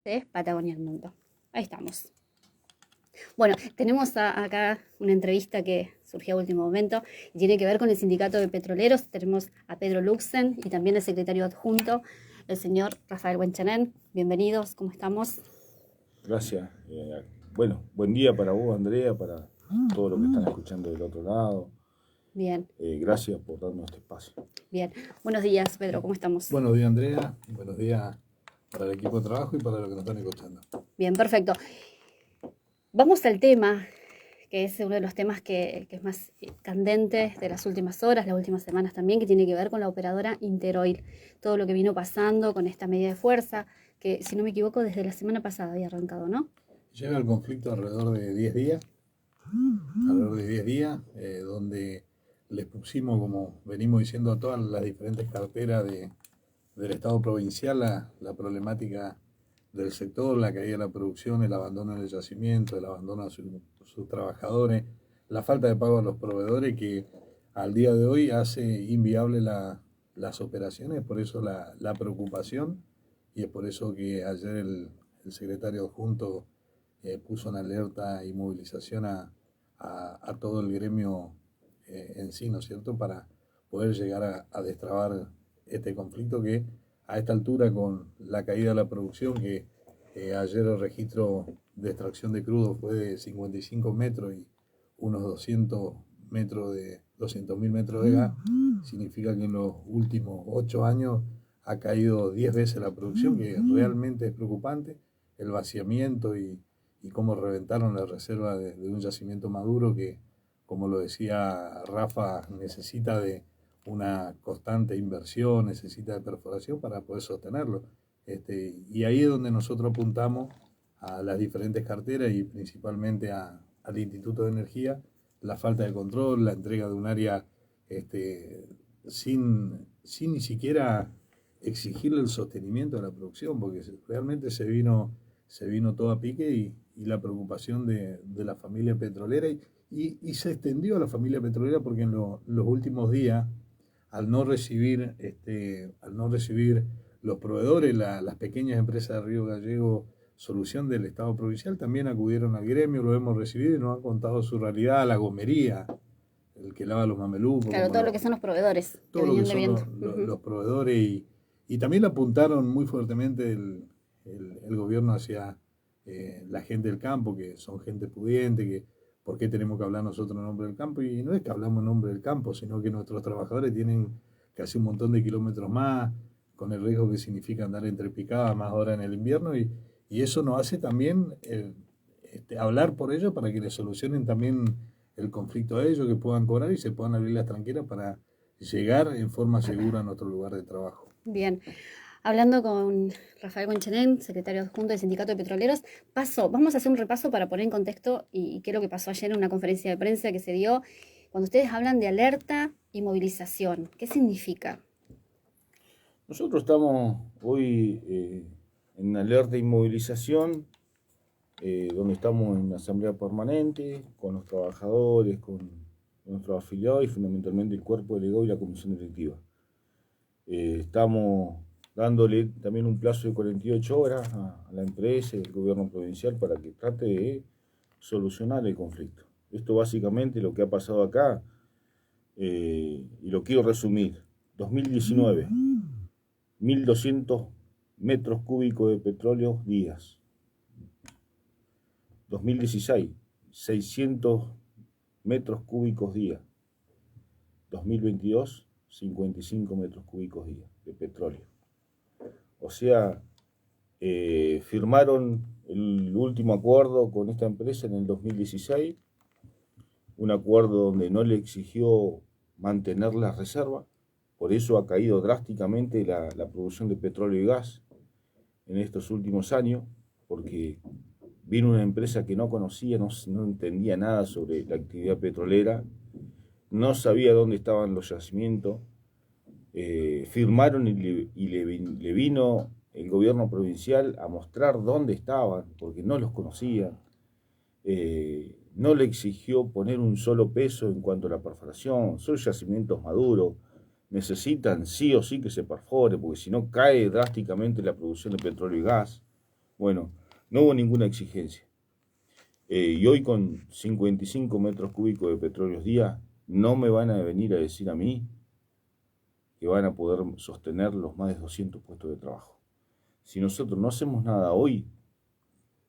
de Patagonia al Mundo. Ahí estamos. Bueno, tenemos acá una entrevista que surgió a último momento y tiene que ver con el sindicato de petroleros. Tenemos a Pedro Luxen y también el secretario adjunto, el señor Rafael Huenchanén. Bienvenidos, ¿cómo estamos? Gracias. Bueno, buen día para vos, Andrea, para todos los que están escuchando del otro lado. Bien. Gracias por darnos este espacio. Bien. Buenos días, Pedro, ¿cómo estamos? Buenos días, Andrea. Buenos días para el equipo de trabajo y para los que nos están escuchando. Bien, perfecto. Vamos al tema, que es uno de los temas que es más candente de las últimas horas, las últimas semanas también, que tiene que ver con la operadora Interoil. Todo lo que vino pasando con esta medida de fuerza, que si no me equivoco desde la semana pasada había arrancado, ¿no? Llega el conflicto alrededor de 10 días, donde les pusimos, como venimos diciendo, a todas las diferentes carteras del Estado provincial la problemática del sector, la caída de la producción, el abandono del yacimiento, el abandono a sus trabajadores, la falta de pago a los proveedores que al día de hoy hace inviable las operaciones, por eso la preocupación, y es por eso que ayer el secretario adjunto puso en alerta y movilización a todo el gremio en sí, ¿no es cierto?, para poder llegar a destrabar este conflicto que a esta altura, con la caída de la producción, que ayer el registro de extracción de crudo fue de 55 metros y unos 200.000 metros de gas, significa que en los últimos 8 años ha caído 10 veces la producción, que realmente es preocupante, el vaciamiento y cómo reventaron la reserva de un yacimiento maduro que, como lo decía Rafa, necesita de una constante inversión, necesita de perforación para poder sostenerlo. Y ahí es donde nosotros apuntamos a las diferentes carteras y principalmente al Instituto de Energía, la falta de control, la entrega de un área sin ni siquiera exigirle el sostenimiento de la producción, porque realmente se vino todo a pique y la preocupación de la familia petrolera y se extendió a la familia petrolera porque en los últimos días, al no recibir los proveedores, las pequeñas empresas de Río Gallego, solución del Estado provincial, también acudieron al gremio, lo hemos recibido y nos han contado su realidad, la gomería, el que lava los mamelucos. Claro, todo lo que son los proveedores. Todo lo que son los proveedores y también apuntaron muy fuertemente el gobierno hacia la gente del campo, que son gente pudiente, que por qué tenemos que hablar nosotros en nombre del campo, y no es que hablamos en nombre del campo, sino que nuestros trabajadores tienen casi un montón de kilómetros más, con el riesgo que significa andar entre picadas más ahora en el invierno, y eso nos hace también hablar por ellos para que les solucionen también el conflicto a ellos, que puedan cobrar y se puedan abrir las tranqueras para llegar en forma segura a nuestro lugar de trabajo. Bien. Hablando con Rafael Huenchanén, secretario adjunto del Sindicato de Petroleros, vamos a hacer un repaso para poner en contexto y qué es lo que pasó ayer en una conferencia de prensa que se dio cuando ustedes hablan de alerta y movilización. ¿Qué significa? Nosotros estamos hoy en alerta y movilización, donde estamos en asamblea permanente, con los trabajadores, con nuestros afiliados y fundamentalmente el cuerpo delegado y la comisión directiva. Estamos dándole también un plazo de 48 horas a la empresa y al gobierno provincial para que trate de solucionar el conflicto. Esto básicamente lo que ha pasado acá, y lo quiero resumir. 2019, 1.200 metros cúbicos de petróleo días. 2016, 600 metros cúbicos día. 2022, 55 metros cúbicos día de petróleo. O sea, firmaron el último acuerdo con esta empresa en el 2016, un acuerdo donde no le exigió mantener la reserva, por eso ha caído drásticamente la producción de petróleo y gas en estos últimos años, porque vino una empresa que no conocía, no entendía nada sobre la actividad petrolera, no sabía dónde estaban los yacimientos, firmaron y le vino el gobierno provincial a mostrar dónde estaban, porque no los conocía, no le exigió poner un solo peso en cuanto a la perforación, son yacimientos maduros, necesitan sí o sí que se perfore, porque si no cae drásticamente la producción de petróleo y gas. Bueno, no hubo ninguna exigencia. Y hoy con 55 metros cúbicos de petróleo día, no me van a venir a decir a mí que van a poder sostener los más de 200 puestos de trabajo. Si nosotros no hacemos nada hoy,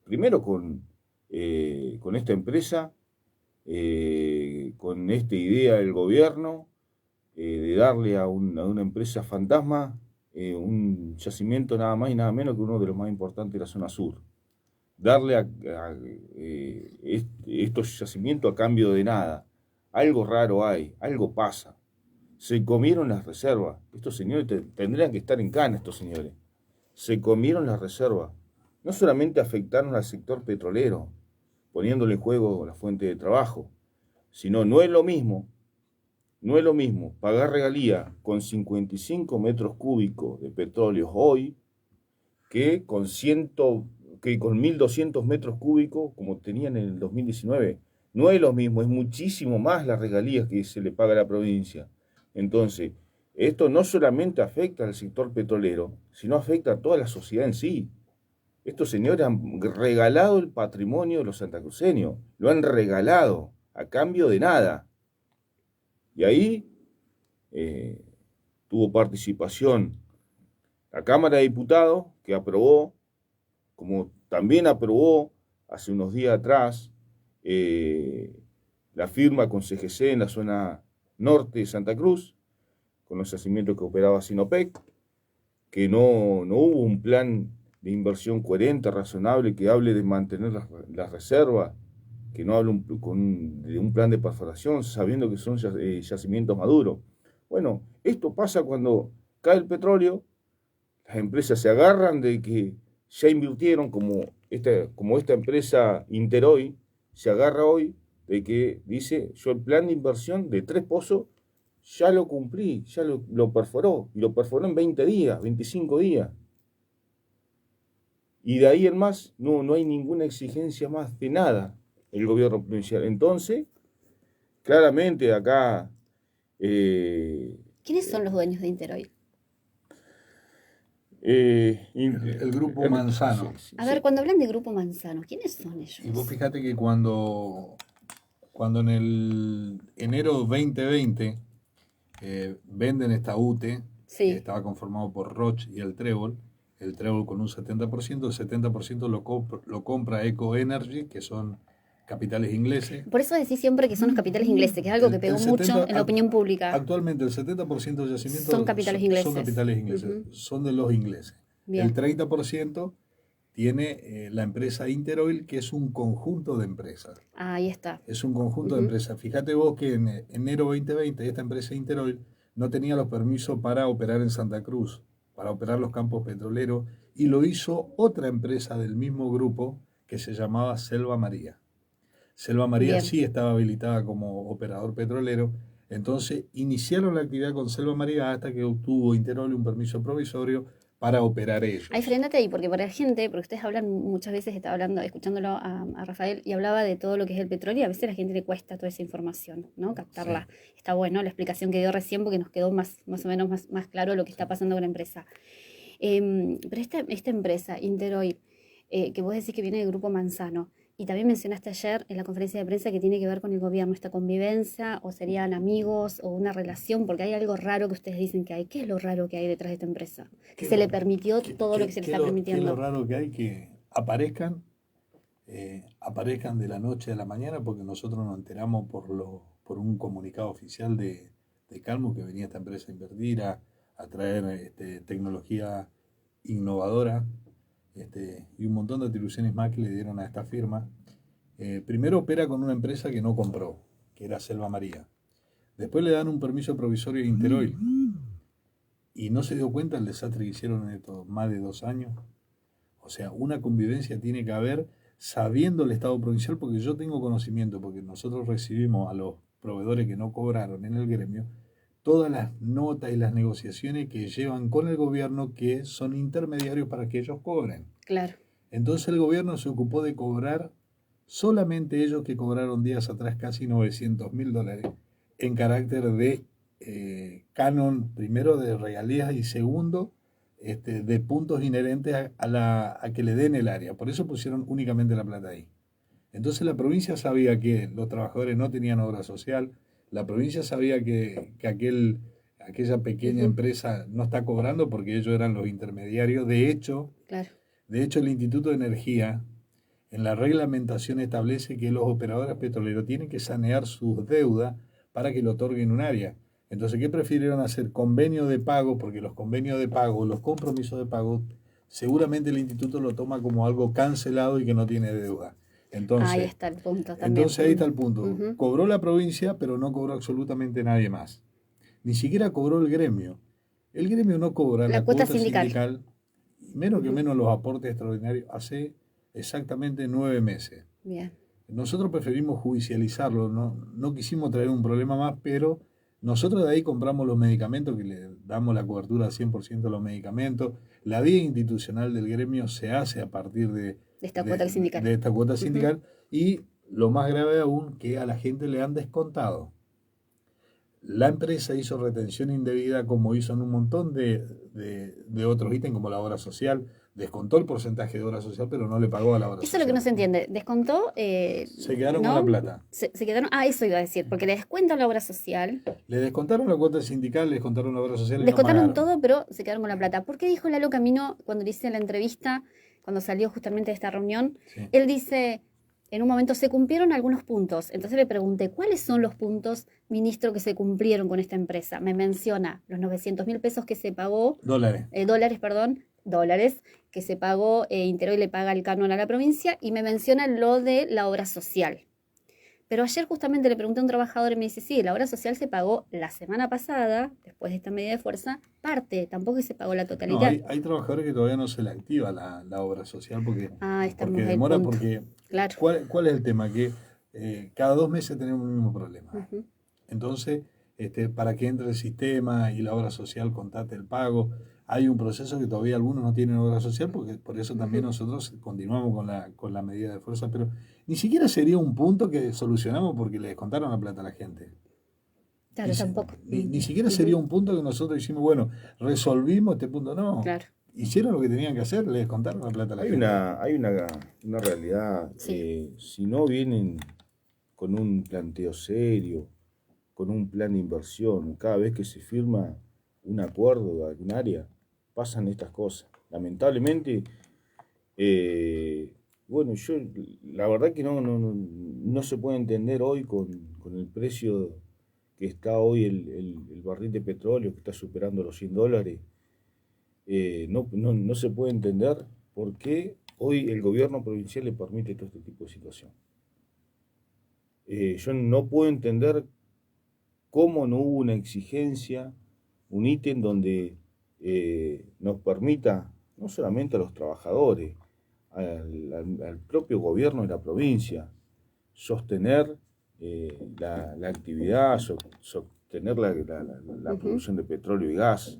primero con esta empresa, con esta idea del gobierno, de darle a una empresa fantasma un yacimiento nada más y nada menos que uno de los más importantes de la zona sur. Darle estos yacimientos a cambio de nada. Algo raro hay, algo pasa. Se comieron las reservas. Estos señores tendrían que estar en cana, estos señores. Se comieron las reservas. No solamente afectaron al sector petrolero, poniéndole en juego la fuente de trabajo, sino no es lo mismo pagar regalía con 55 metros cúbicos de petróleo hoy que con 1.200 metros cúbicos como tenían en el 2019. No es lo mismo, es muchísimo más las regalías que se le paga a la provincia. Entonces, esto no solamente afecta al sector petrolero, sino afecta a toda la sociedad en sí. Estos señores han regalado el patrimonio de los santacruceños, lo han regalado a cambio de nada. Y ahí tuvo participación la Cámara de Diputados, que aprobó, como también aprobó hace unos días atrás, la firma con CGC en la zona norte de Santa Cruz, con los yacimientos que operaba Sinopec, que no hubo un plan de inversión coherente, razonable, que hable de mantener las reservas, que no hable de un plan de perforación, sabiendo que son yacimientos maduros. Bueno, esto pasa cuando cae el petróleo, las empresas se agarran de que ya invirtieron, como esta empresa Interoil, se agarra hoy de que dice, yo el plan de inversión de 3 pozos ya lo cumplí, ya lo perforó, y lo perforó en 20 días, 25 días. Y de ahí en más no hay ninguna exigencia más de nada el gobierno provincial. Entonces, claramente acá... ¿Quiénes son los dueños de Interoil? El Grupo Manzano. Sí, A ver, cuando hablan de Grupo Manzano, ¿quiénes son ellos? Y vos fíjate que cuando en el enero 2020 venden esta UTE, Sí. que estaba conformado por Roche y el Trébol con un 70%, el 70% lo compra Eco Energy, que son capitales ingleses. Por eso decís siempre que son los capitales ingleses, que es algo que pegó mucho en la opinión pública. Actualmente el 70% de yacimientos son capitales ingleses. Son capitales ingleses, son de los ingleses. Bien. El 30% tiene la empresa Interoil, que es un conjunto de empresas. Ahí está. Es un conjunto de empresas. Fíjate vos que en enero 2020 esta empresa Interoil no tenía los permisos para operar en Santa Cruz, para operar los campos petroleros, y lo hizo otra empresa del mismo grupo que se llamaba Selva María. Selva María Bien. Sí estaba habilitada como operador petrolero, entonces iniciaron la actividad con Selva María hasta que obtuvo Interoil un permiso provisorio para operar ellos. Ahí frenate ahí, porque para la gente, porque ustedes hablan muchas veces, estaba hablando, escuchándolo a Rafael, y hablaba de todo lo que es el petróleo, y a veces a la gente le cuesta toda esa información, ¿no? Captarla. Sí. Está bueno la explicación que dio recién, porque nos quedó más o menos más claro lo que está pasando con la empresa. Pero esta empresa, Interoil, que vos decís que viene del Grupo Manzano, y también mencionaste ayer en la conferencia de prensa que tiene que ver con el gobierno, esta convivencia, o serían amigos, o una relación, porque hay algo raro que ustedes dicen que hay. ¿Qué es lo raro que hay detrás de esta empresa? Que se le permitió todo lo que se le está permitiendo. ¿Qué es lo raro que hay? Que aparezcan de la noche a la mañana, porque nosotros nos enteramos por un comunicado oficial de Calmo, que venía esta empresa a invertir, a traer tecnología innovadora, y un montón de atribuciones más que le dieron a esta firma. Primero opera con una empresa que no compró, que era Selva María. Después le dan un permiso provisorio a Interoil. Y no se dio cuenta del desastre que hicieron en estos más de 2 años. O sea, una convivencia tiene que haber sabiendo el Estado provincial, porque yo tengo conocimiento, porque nosotros recibimos a los proveedores que no cobraron en el gremio todas las notas y las negociaciones que llevan con el gobierno, que son intermediarios para que ellos cobren. Claro. Entonces el gobierno se ocupó de cobrar solamente ellos, que cobraron días atrás casi $900.000 en carácter de canon, primero de regalías y segundo de puntos inherentes a que le den el área. Por eso pusieron únicamente La Plata ahí. Entonces la provincia sabía que los trabajadores no tenían obra social, la provincia sabía que aquella pequeña empresa no está cobrando porque ellos eran los intermediarios. Claro. De hecho, el Instituto de Energía en la reglamentación establece que los operadores petroleros tienen que sanear sus deudas para que le otorguen un área. Entonces, ¿qué prefirieron hacer? Convenio de pago, porque los convenios de pago, los compromisos de pago, seguramente el instituto lo toma como algo cancelado y que no tiene deuda. Ahí Entonces, está el punto también. entonces ahí está el punto. Ujú. Cobró la provincia, pero no cobró absolutamente nadie más. Ni siquiera cobró el gremio. El gremio no cobra La la cuota cuota sindical. sindical, menos que menos los aportes extraordinarios, hace exactamente 9 meses. Bien. Nosotros preferimos judicializarlo, no quisimos traer un problema más, pero nosotros de ahí compramos los medicamentos, que le damos la cobertura al 100% a los medicamentos. La vía institucional del gremio se hace a partir De esta cuota sindical. de esta cuota sindical y lo más grave aún, que a la gente le han descontado. La empresa hizo retención indebida como hizo en un montón de otros ítems como la obra social, descontó el porcentaje de obra social, pero no le pagó a la obra Eso social. es lo que no se entiende. Descontó. Se quedaron ¿no? con la plata. Se quedaron. Ah, eso iba a decir, porque le descuentan la obra social. Le descontaron la cuota sindical, le descontaron la obra social y Descontaron no pagaron. todo, pero se quedaron con la plata. ¿Por qué dijo Lalo Camino cuando le hice la entrevista, cuando salió justamente de esta reunión? Sí. Él dice, en un momento se cumplieron algunos puntos. Entonces le pregunté, ¿cuáles son los puntos, ministro, que se cumplieron con esta empresa? Me menciona los 900.000 pesos que se pagó, Dólares. dólares, que se pagó, Interoil le paga el canon a la provincia, y me menciona lo de la obra social. Pero ayer justamente le pregunté a un trabajador y me dice, sí, la obra social se pagó la semana pasada, después de esta medida de fuerza, parte, tampoco se pagó la No, totalidad. hay trabajadores que todavía no se le activa la obra social porque Estamos ahí, demora, punto. porque Claro. ¿cuál es el tema? Que cada 2 meses tenemos el mismo problema. Ujú. Entonces, para que entre el sistema y la obra social constate el pago, hay un proceso que todavía algunos no tienen obra social, porque por eso también nosotros continuamos con la medida de fuerza, pero ni siquiera sería un punto que solucionamos porque le descontaron la plata a la gente. Claro, tampoco. Ni siquiera sería un punto que nosotros hicimos, bueno, resolvimos este punto, no. Claro. Hicieron lo que tenían que hacer, le descontaron la plata a la gente. Hay una realidad. Sí. Si no vienen con un planteo serio, con un plan de inversión, cada vez que se firma un acuerdo de algún área, pasan estas cosas. Lamentablemente, bueno, yo la verdad que no se puede entender hoy con el precio que está hoy el barril de petróleo, que está superando los $100. No se puede entender por qué hoy el gobierno provincial le permite todo este tipo de situación. Yo no puedo entender cómo no hubo una exigencia, un ítem donde nos permita, no solamente a los trabajadores, al propio gobierno de la provincia, sostener la actividad, sostener la producción de petróleo y gas.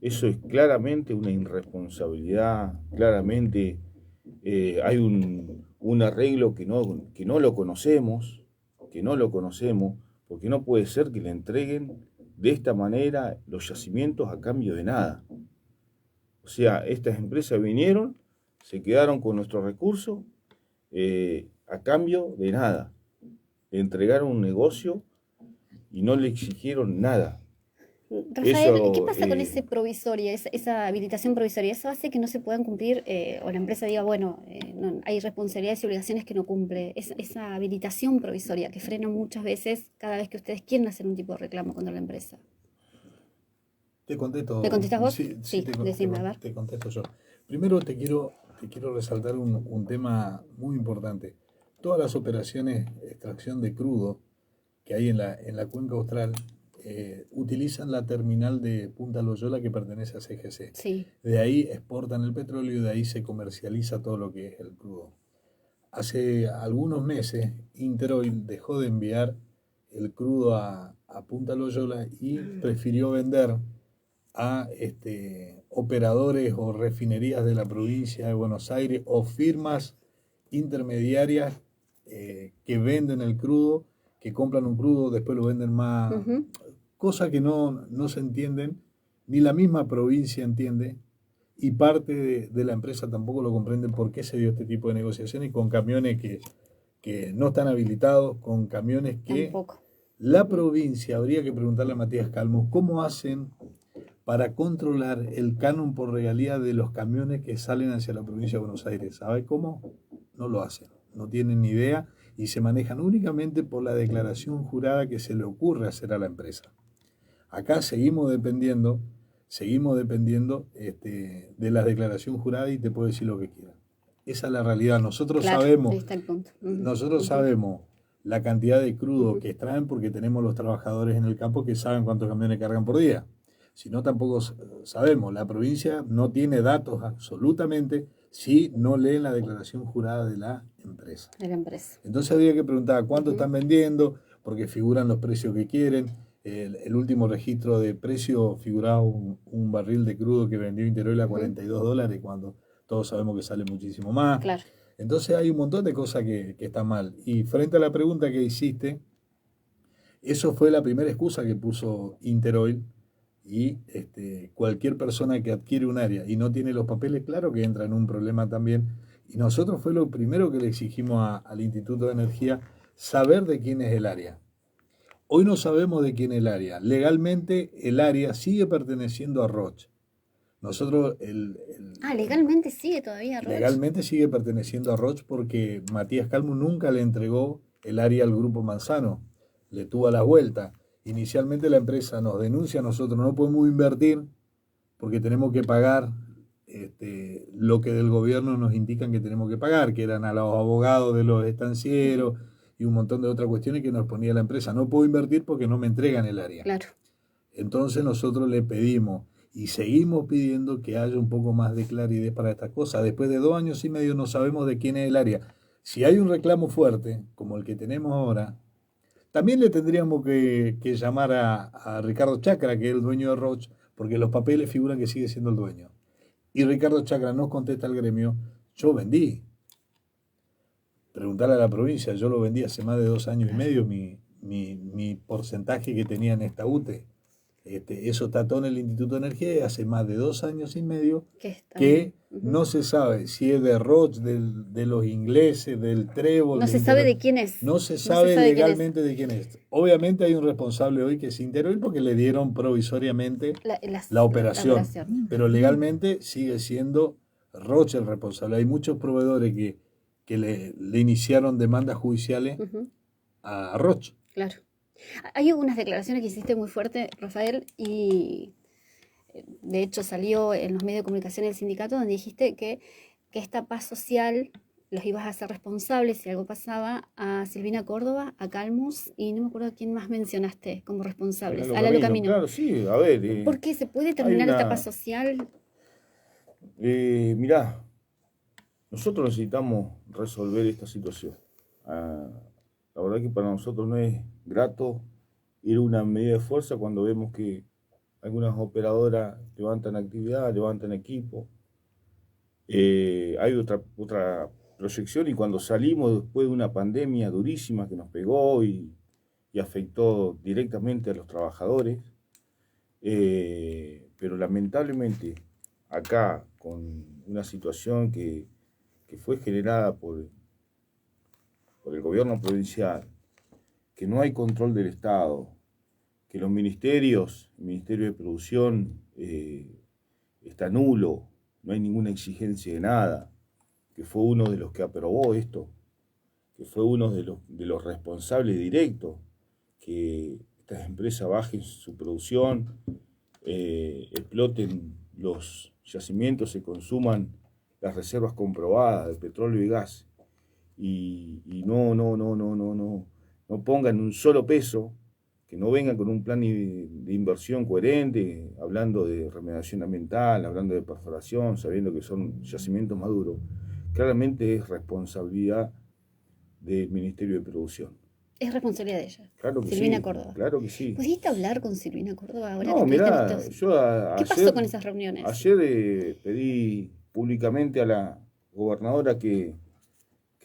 Eso es claramente una irresponsabilidad, claramente hay un arreglo que no lo conocemos, porque no puede ser que le entreguen de esta manera los yacimientos a cambio de nada. O sea, estas empresas vinieron, se quedaron con nuestros recursos a cambio de nada. Le entregaron un negocio y no le exigieron nada. Rafael, Eso, ¿qué pasa con ese provisorio, esa habilitación provisoria? ¿Eso hace que no se puedan cumplir o la empresa diga, bueno, no, hay responsabilidades y obligaciones que no cumple? Esa habilitación provisoria que frena muchas veces cada vez que ustedes quieren hacer un tipo de reclamo contra la empresa. Te contesto. ¿Me contestas vos? Sí, decime, a ver. te contesto yo. Primero te quiero resaltar un tema muy importante. Todas las operaciones de extracción de crudo que hay en la cuenca austral utilizan la terminal de Punta Loyola que pertenece a CGC. Sí. De ahí exportan el petróleo y de ahí se comercializa todo lo que es el crudo. Hace algunos meses Interoil dejó de enviar el crudo a Punta Loyola y prefirió vender a operadores o refinerías de la provincia de Buenos Aires o firmas intermediarias que venden el crudo, que compran un crudo, después lo venden más, cosas que no se entienden ni la misma provincia entiende, y parte de la empresa tampoco lo comprenden por qué se dio este tipo de negociaciones con camiones que no están habilitados, con camiones que Tampoco. la provincia, habría que preguntarle a Matías Calmo, ¿cómo hacen para controlar el canon por regalía de los camiones que salen hacia la provincia de Buenos Aires? ¿Sabe cómo? No lo hacen, no tienen ni idea y se manejan únicamente por la declaración jurada que se le ocurre hacer a la empresa. Acá seguimos dependiendo de la declaración jurada y te puedo decir lo que quiera. Esa es la realidad. Nosotros Claro, ahí sabemos, está el punto. nosotros sabemos la cantidad de crudo que extraen porque tenemos los trabajadores en el campo que saben cuántos camiones cargan por día. Si no, tampoco sabemos. La provincia no tiene datos absolutamente si no leen la declaración jurada de la empresa. De la empresa. Entonces habría que preguntar cuánto están vendiendo, porque figuran los precios que quieren. El último registro de precio figuraba un barril de crudo que vendió Interoil a $42, cuando todos sabemos que sale muchísimo más. Claro. Entonces hay un montón de cosas que están mal. Y frente a la pregunta que hiciste, eso fue la primera excusa que puso Interoil. Y cualquier persona que adquiere un área y no tiene los papeles, claro que entra en un problema también. Y nosotros fue lo primero que le exigimos al Instituto de Energía, saber de quién es el área. Hoy no sabemos de quién es el área. Legalmente el área sigue perteneciendo a Roche. Nosotros Legalmente sigue todavía Roche. Legalmente sigue perteneciendo a Roche porque Matías Calmo nunca le entregó el área al Grupo Manzano. Le tuvo a la vuelta. Inicialmente la empresa nos denuncia, nosotros no podemos invertir porque tenemos que pagar lo que del gobierno nos indican que tenemos que pagar, que eran a los abogados de los estancieros y un montón de otras cuestiones que nos ponía la empresa. No puedo invertir porque no me entregan el área. Claro. Entonces nosotros le pedimos y seguimos pidiendo que haya un poco más de claridad para estas cosas. Después de 2 años y medio no sabemos de quién es el área. Si hay un reclamo fuerte, como el que tenemos ahora, también le tendríamos que llamar a Ricardo Chacra, que es el dueño de Roche, porque los papeles figuran que sigue siendo el dueño. Y Ricardo Chacra nos contesta al gremio, yo vendí. Preguntarle a la provincia, yo lo vendí hace más de 2 años y medio, mi porcentaje que tenía en esta UTE. Eso está todo en el Instituto de Energía hace más de 2 años y medio que no se sabe si es de Roche, de los ingleses, del Trébol. No se sabe de quién es. No se sabe legalmente de quién es. Obviamente hay un responsable hoy que es Interoil porque le dieron provisoriamente la operación. Pero legalmente sigue siendo Roche el responsable. Hay muchos proveedores que le iniciaron demandas judiciales a Roche. Claro. Hay unas declaraciones que hiciste muy fuerte, Rafael, y de hecho salió en los medios de comunicación del sindicato donde dijiste que esta paz social los ibas a hacer responsables si algo pasaba a Silvina Córdoba, a Calmus y no me acuerdo quién más mencionaste como responsables. A Lalo Camino. Claro, sí, a ver. ¿Por qué se puede terminar esta paz social? Mirá, nosotros necesitamos resolver esta situación. La verdad que para nosotros no es grato ir a una medida de fuerza cuando vemos que algunas operadoras levantan actividad, levantan equipo. Hay otra proyección y cuando salimos después de una pandemia durísima que nos pegó y afectó directamente a los trabajadores, pero lamentablemente acá con una situación que fue generada por el gobierno provincial, que no hay control del Estado, que los ministerios, el Ministerio de Producción está nulo, no hay ninguna exigencia de nada, que fue uno de los que aprobó esto, que fue uno de los responsables directos, que estas empresas bajen su producción, exploten los yacimientos, se consuman las reservas comprobadas de petróleo y gas, y no pongan un solo peso, que no vengan con un plan de inversión coherente, hablando de remediación ambiental, hablando de perforación, sabiendo que son yacimientos maduros. Claramente es responsabilidad del Ministerio de Producción. Es responsabilidad de ella. Claro que Silvina sí, Córdoba. Claro que sí. ¿Pudiste hablar con Silvina Córdoba ahora? No, mirá, ¿Qué pasó con esas reuniones? Ayer pedí públicamente a la gobernadora que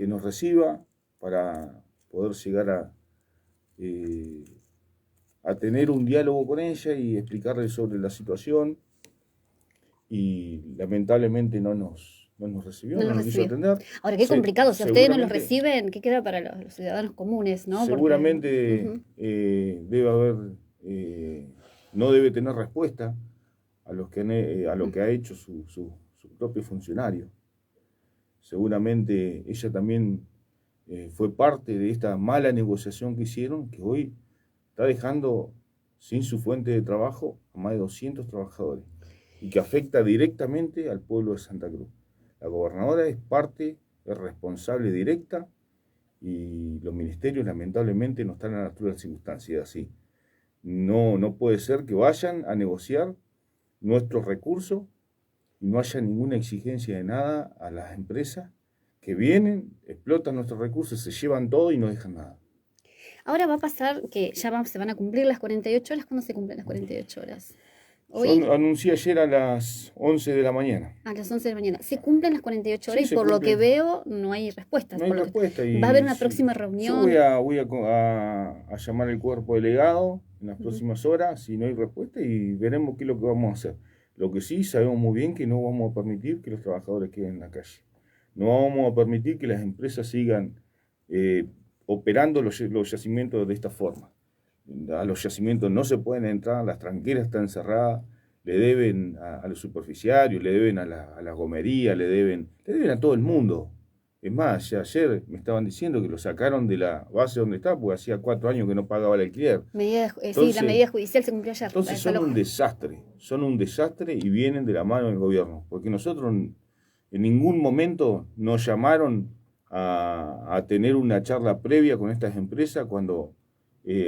nos reciba para poder llegar a tener un diálogo con ella y explicarle sobre la situación, y lamentablemente no nos recibió, No no lo nos quiso recibió. atender. Ahora, qué complicado, si a ustedes no los Seguramente, reciben, ¿qué queda para los ciudadanos comunes, no? seguramente Ujú. debe haber, no debe tener respuesta a a lo que ha hecho su propio funcionario. Seguramente ella también fue parte de esta mala negociación que hicieron, que hoy está dejando sin su fuente de trabajo a más de 200 trabajadores y que afecta directamente al pueblo de Santa Cruz. La gobernadora es parte, es responsable directa, y los ministerios lamentablemente no están a la altura de las circunstancias así. No puede ser que vayan a negociar nuestros recursos y no haya ninguna exigencia de nada a las empresas que vienen, explotan nuestros recursos, se llevan todo y no dejan nada. Ahora va a pasar que se van a cumplir las 48 horas. ¿Cuándo se cumplen las 48 horas? Hoy Anuncié ayer a las 11 de la mañana. a las 11 de la mañana. Se cumplen las 48 horas Sí, y se por lo que cumplen. veo no hay respuestas. No hay respuesta Va a haber y una próxima yo reunión. a llamar al cuerpo delegado en las Ujú. próximas horas si no hay respuesta y veremos qué es lo que vamos a hacer. Lo que sí sabemos muy bien que no vamos a permitir que los trabajadores queden en la calle. No vamos a permitir que las empresas sigan operando los yacimientos de esta forma. A los yacimientos no se pueden entrar, las tranqueras están cerradas, le deben a los superficiarios, le deben a la gomería, le deben a todo el mundo. Es más, ya ayer me estaban diciendo que lo sacaron de la base donde está, porque hacía 4 años que no pagaba el alquiler. Sí, la medida judicial se cumplió ayer. Entonces son un desastre y vienen de la mano del gobierno, porque nosotros en ningún momento nos llamaron a tener una charla previa con estas empresas cuando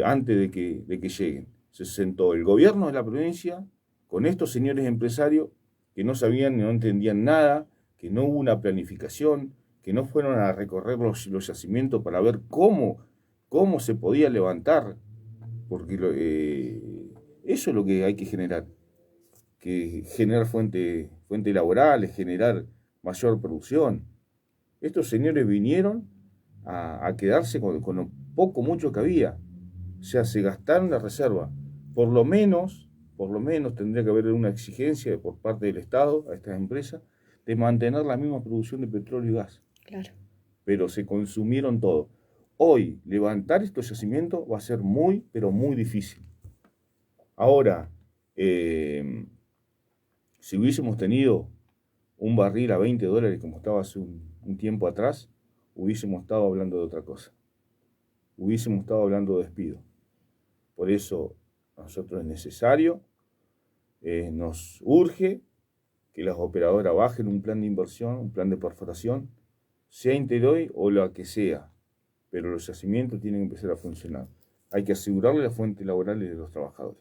antes de que lleguen. Se sentó el gobierno de la provincia con estos señores empresarios que no sabían ni no entendían nada, que no hubo una planificación, que no fueron a recorrer los yacimientos para ver cómo se podía levantar, porque eso es lo que hay que generar fuentes laborales, generar mayor producción. Estos señores vinieron a quedarse con lo mucho que había. O sea, se gastaron la reserva. Por lo menos tendría que haber una exigencia por parte del Estado a estas empresas de mantener la misma producción de petróleo y gas. Claro. Pero se consumieron todo. Hoy, levantar estos yacimientos va a ser muy, pero muy difícil. Ahora, si hubiésemos tenido un barril a $20 como estaba hace un tiempo atrás, hubiésemos estado hablando de otra cosa. Hubiésemos estado hablando de despido. Por eso a nosotros es necesario, nos urge que las operadoras bajen un plan de inversión, un plan de perforación, sea Interoil o la que sea, pero los yacimientos tienen que empezar a funcionar. Hay que asegurarle las fuentes laborales de los trabajadores.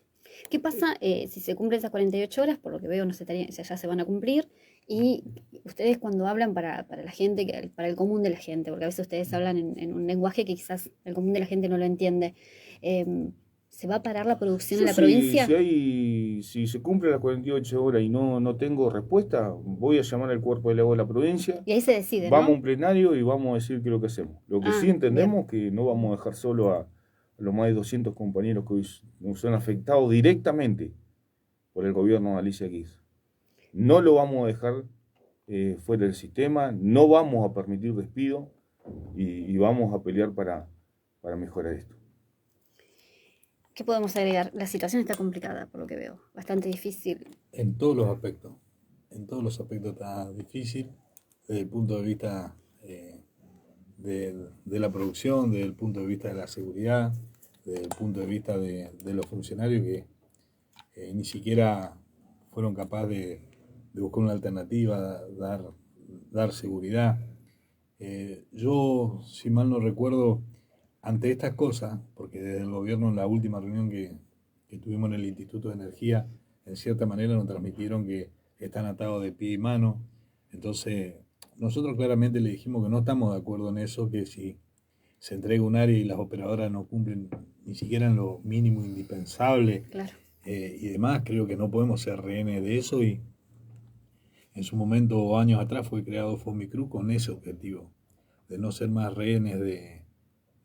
¿Qué pasa si se cumplen esas 48 horas? Por lo que veo, ya se van a cumplir. Y ustedes cuando hablan para la gente, para el común de la gente, porque a veces ustedes hablan en un lenguaje que quizás el común de la gente no lo entiende, ¿se va a parar la producción en la provincia? Si se cumple las 48 horas y no tengo respuesta, voy a llamar al cuerpo delegado de la provincia. Y ahí se decide, vamos ¿no? a un plenario y vamos a decir qué es lo que hacemos. Lo que sí entendemos que no vamos a dejar solo a los más de 200 compañeros que hoy nos son afectados directamente por el gobierno de Alicia Keys. No lo vamos a dejar fuera del sistema, no vamos a permitir despido y vamos a pelear para mejorar esto. ¿Qué podemos agregar? La situación está complicada, por lo que veo, bastante difícil. En todos los aspectos está difícil, desde el punto de vista de la producción, desde el punto de vista de la seguridad, desde el punto de vista de los funcionarios que ni siquiera fueron capaces de buscar una alternativa, dar seguridad. Yo, si mal no recuerdo, ante estas cosas, porque desde el gobierno en la última reunión que tuvimos en el Instituto de Energía, en cierta manera nos transmitieron que están atados de pie y mano. Entonces, nosotros claramente le dijimos que no estamos de acuerdo en eso, que si se entrega un área y las operadoras no cumplen ni siquiera en lo mínimo indispensable, Claro. Y demás, creo que no podemos ser rehenes de eso, y en su momento, años atrás, fue creado Fomicru con ese objetivo, de no ser más rehenes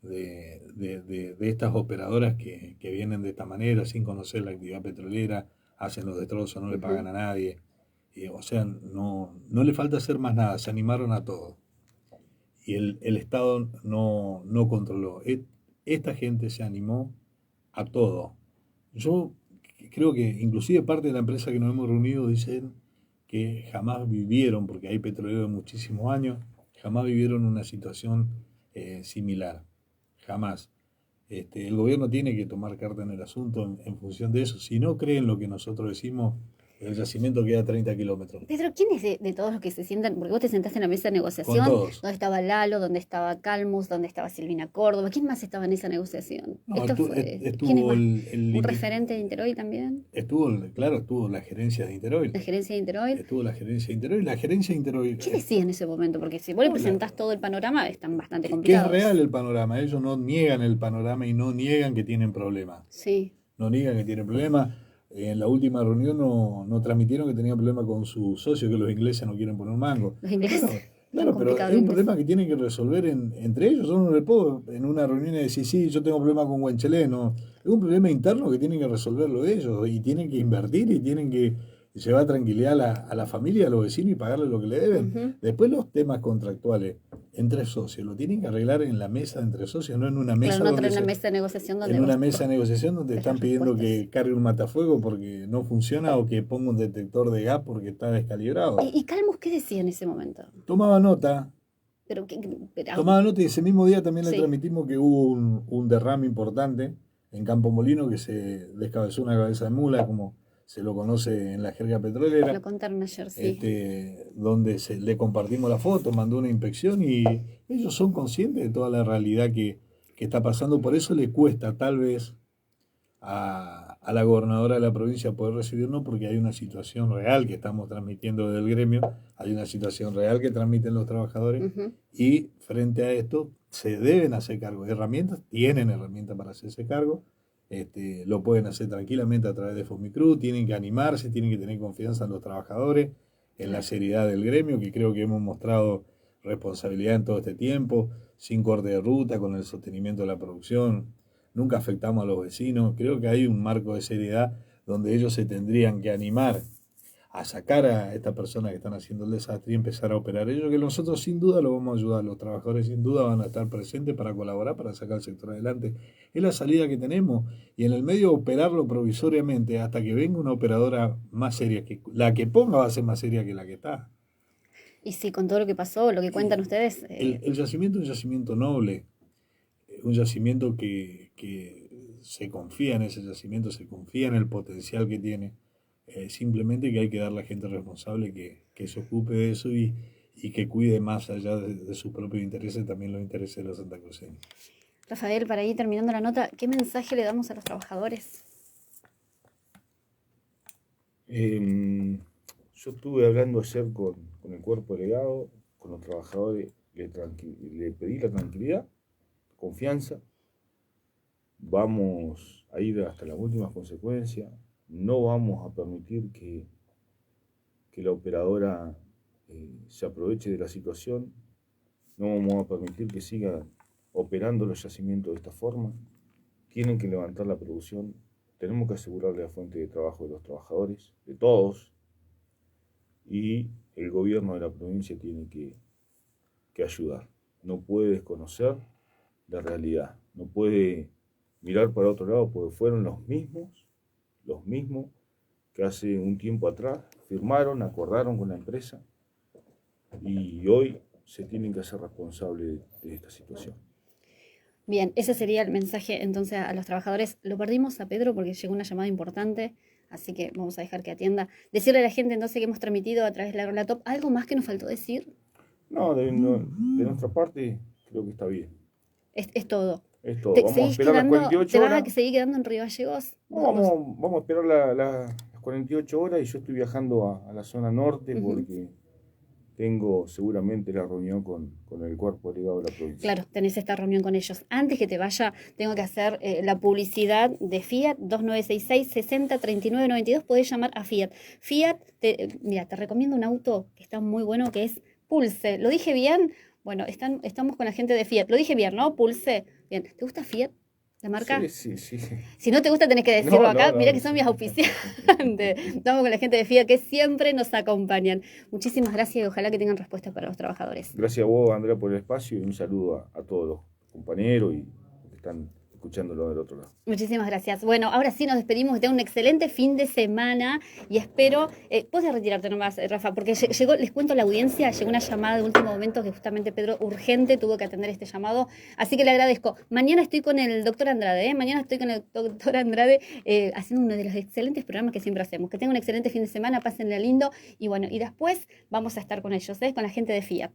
de estas operadoras que vienen de esta manera, sin conocer la actividad petrolera, hacen los destrozos, no le pagan a nadie. O sea, no le falta hacer más nada, se animaron a todo. Y el Estado no controló. Esta gente se animó a todo. Yo creo que inclusive parte de la empresa que nos hemos reunido dicen que jamás vivieron, porque hay petroleros de muchísimos años, jamás vivieron una situación similar. Jamás. El gobierno tiene que tomar carta en el asunto en función de eso. Si no creen lo que nosotros decimos, el yacimiento queda a 30 kilómetros. Pedro, ¿quién es de todos los que se sientan? Porque vos te sentaste en la mesa de negociación. Con todos. ¿Dónde estaba Lalo? ¿Dónde estaba Calmus? ¿Dónde estaba Silvina Córdoba? ¿Quién más estaba en esa negociación? No, ¿Quién es estuvo más? el ¿Un referente de Interoil también? Estuvo la gerencia de Interoil. ¿La gerencia de Interoil? Estuvo la gerencia de Interoil. La gerencia de Interoil. ¿Qué decía en ese momento? Porque si vos le presentás todo el panorama, están bastante Que complicados. es real el panorama. Ellos no niegan el panorama y no niegan que tienen problemas. Sí. No niegan que tienen problemas. En la última reunión no transmitieron que tenían problemas con su socio, que los ingleses no quieren poner un mango. Los ingleses. Claro, pero es un problema que tienen que resolver entre ellos. Yo no le puedo en una reunión decir, sí, yo tengo problemas con Huenchelé. No. Es un problema interno que tienen que resolverlo ellos. Y tienen que invertir y tienen que llevar tranquilidad a la familia, a los vecinos y pagarle lo que le deben. Después los temas contractuales entre socios lo tienen que arreglar en la mesa entre socios, no en una mesa Claro, en una mesa de negociación donde en una mesa de negociación donde están pidiendo que cargue un matafuego porque no funciona o que ponga un detector de gas porque está descalibrado. ¿Y Calmus qué decía en ese momento? Tomaba nota. Tomaba nota y ese mismo día también le transmitimos que hubo un derrame importante en Campo Molino, que se descabezó una cabeza de mula, como se lo conoce en la jerga petrolera. Lo contaron ayer, sí. Donde le compartimos la foto, mandó una inspección y ellos son conscientes de toda la realidad que está pasando. Por eso le cuesta tal vez a la gobernadora de la provincia poder recibirnos, porque hay una situación real que estamos transmitiendo desde el gremio, hay una situación real que transmiten los trabajadores y frente a esto se deben hacer cargo de herramientas, tienen herramientas para hacerse cargo. Lo pueden hacer tranquilamente a través de Fomicruz, tienen que animarse, tienen que tener confianza en los trabajadores, en la seriedad del gremio, que creo que hemos mostrado responsabilidad en todo este tiempo, sin corte de ruta, con el sostenimiento de la producción, nunca afectamos a los vecinos. Creo que hay un marco de seriedad donde ellos se tendrían que animar a sacar a estas personas que están haciendo el desastre y empezar a operar. Ellos que nosotros sin duda lo vamos a ayudar, los trabajadores sin duda van a estar presentes para colaborar, para sacar el sector adelante. Es la salida que tenemos y en el medio operarlo provisoriamente hasta que venga una operadora más seria, que la que ponga va a ser más seria que la que está. Y sí, con todo lo que pasó, lo que cuentan ustedes... El yacimiento es un yacimiento noble, un yacimiento que se confía en ese yacimiento, se confía en el potencial que tiene. Simplemente que hay que dar a la gente responsable que se ocupe de eso y que cuide más allá de sus propios intereses también los intereses de los santacruceños. Rafael, para ir terminando la nota, ¿qué mensaje le damos a los trabajadores? Yo estuve hablando ayer con el cuerpo delegado, con los trabajadores, le pedí la tranquilidad, confianza, vamos a ir hasta las últimas consecuencias. No vamos a permitir que la operadora se aproveche de la situación. No vamos a permitir que siga operando los yacimientos de esta forma. Tienen que levantar la producción. Tenemos que asegurarle la fuente de trabajo de los trabajadores, de todos. Y el gobierno de la provincia tiene que ayudar. No puede desconocer la realidad. No puede mirar para otro lado porque fueron los mismos que hace un tiempo atrás firmaron, acordaron con la empresa y hoy se tienen que hacer responsables de esta situación. Bien, ese sería el mensaje entonces a los trabajadores. Lo perdimos a Pedro porque llegó una llamada importante, así que vamos a dejar que atienda. Decirle a la gente entonces que hemos transmitido a través de la Top, ¿algo más que nos faltó decir? No, de nuestra parte creo que está bien. Es todo. Es todo. Vamos a esperar las 48 horas. ¿Te vas a seguir quedando en Río Gallegos? Vamos a esperar las 48 horas y yo estoy viajando a la zona norte porque tengo seguramente la reunión con el cuerpo delegado de la provincia. Claro, tenés esta reunión con ellos. Antes que te vaya, tengo que hacer la publicidad de Fiat 2966 60 39 92. Podés llamar a Fiat. Fiat, mira, te recomiendo un auto que está muy bueno, que es Pulse. ¿Lo dije bien? Bueno, estamos con la gente de Fiat. Lo dije bien, ¿no? Pulse. Bien. ¿Te gusta Fiat? ¿La marca? Sí. Si no te gusta, tenés que decirlo No, acá. no. Mirá que son mis auspiciantes. Estamos con la gente de Fiat que siempre nos acompañan. Muchísimas gracias y ojalá que tengan respuestas para los trabajadores. Gracias a vos, Andrea, por el espacio y un saludo a todos los compañeros y los que están escuchándolo del otro lado. Muchísimas gracias. Bueno, ahora sí nos despedimos. Que tengan un excelente fin de semana y espero. Puedes retirarte nomás, Rafa, porque llegó, les cuento a la audiencia, llegó una llamada de último momento que justamente Pedro urgente tuvo que atender este llamado. Así que le agradezco. Mañana estoy con el doctor Andrade, Mañana estoy con el doctor Andrade haciendo uno de los excelentes programas que siempre hacemos. Que tengan un excelente fin de semana, pásenle lindo y bueno, y después vamos a estar con ellos, con la gente de Fiat.